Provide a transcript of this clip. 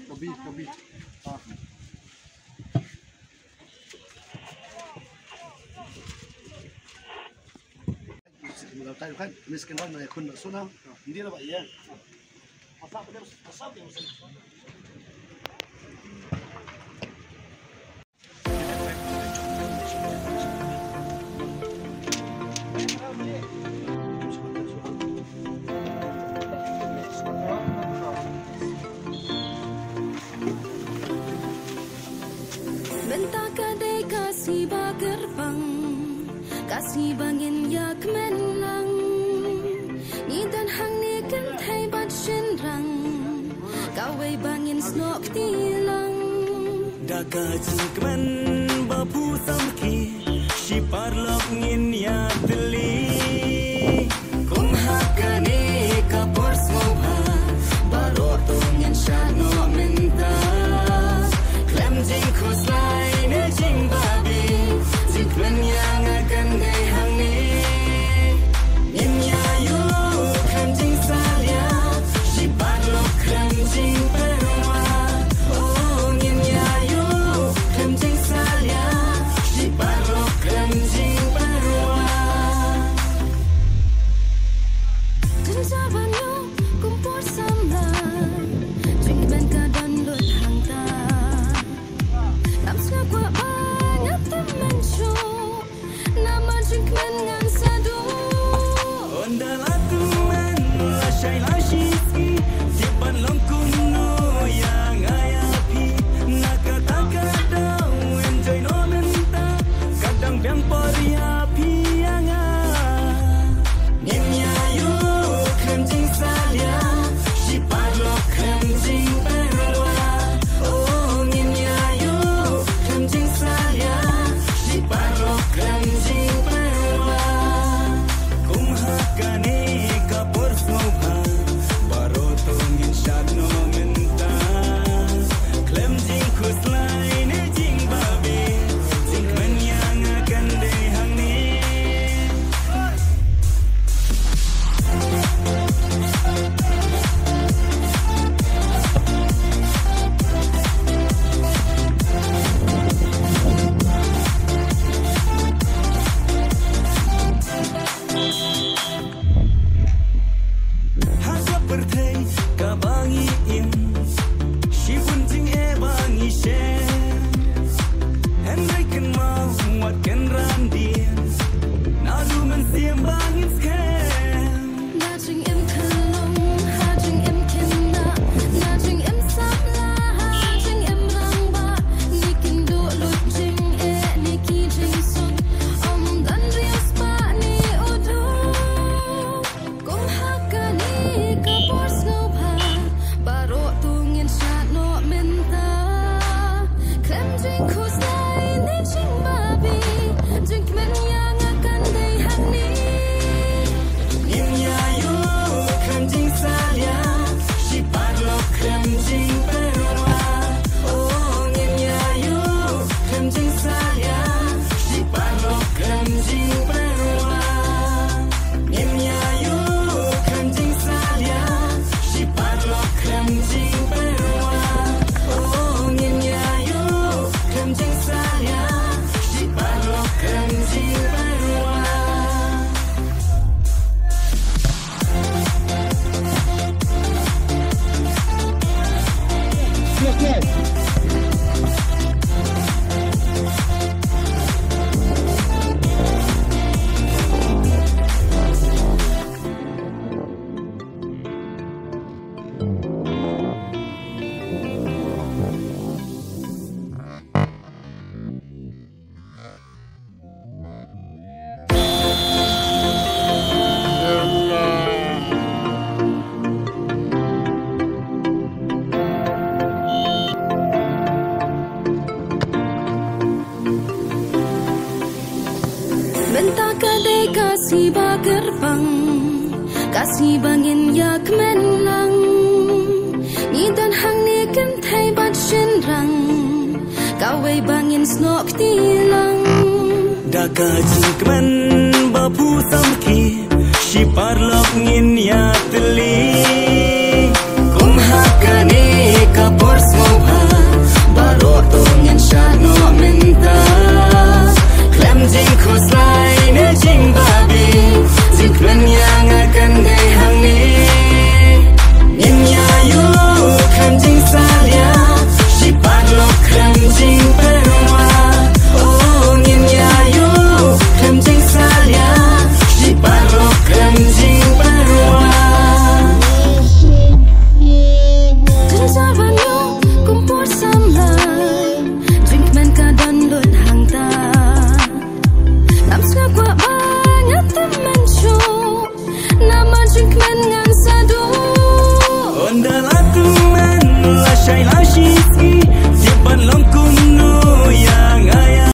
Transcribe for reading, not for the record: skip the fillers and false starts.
Kopi. Tayo kan, miskin orang nak kun sunang, hindi na ba iya? Masap dia. Bentar kadai kasih bagerbang, kasih bangin yak menlang. Ni dan hang ni kan thai bat shinrang, kawai bangin snok tilang. Daka jingkman bapu samki, si parlok ngin ya teli. Kum hakane kapur smobha, baro tungin shano minta. Klem jing khuslai ne jing babi, jingkman yang akan dai hang ni. Yin ya yu klem jing salia, si parlok klem jing perwa. Oh yin ya yu klem jing salia, si parlok klem jing perwa. Tenjaban yo kumpul sama, jingkman kadang lut hang ta. Nam snap kwa banyak teman show, nama jingkman ngan sadu. Onda latuman lasai lasiski, tipan longkum no yang ayapi. Nakataka daw enjoy no menta, kadang biang pori api yang Ninya yu klem jing salia, si padlok klem jing perwa. Oh ninya yu klem jing salia, si padlok klem jing perwa. Kum hakane kapur smobha, baro tungin shad no menta. Klem jing khuslai ne jing babi, jing kmen yang akan dei hang ni. Hasa perthai ka bangi im, si punjing e bangi shen. Henry kan mau muat kan randian, nalu men siam bangin sken. Na jing em kalong, ha jing em kena, na jing em samla, ha jing em rangba. Nikin do lut jing niki jing sun, dan rias pa ni udu. Kum hakani kapur snobha, baro tungin shat no minta. Klem jing khuslai ni jing babi, jing kmen yang akan dai hang ni. Ninya yu klem jing salia, si padlok klem jing perwa. Oh ninya yu klem jing salia, si padlok klem jing perwa. Ninya yu klem jing salia, si padlok klem jing perwa. Oh ninya yu klem jing salia, si padlok klem jing perwa. Bentar kadai kasih bagerbang, kasih bangin yak menlang. Ni dan hang ni kan thai bat shinrang, kawai bangin snok tilang. Daka jingkman bapu samki, si parlok ngin ya teli. Kum hakane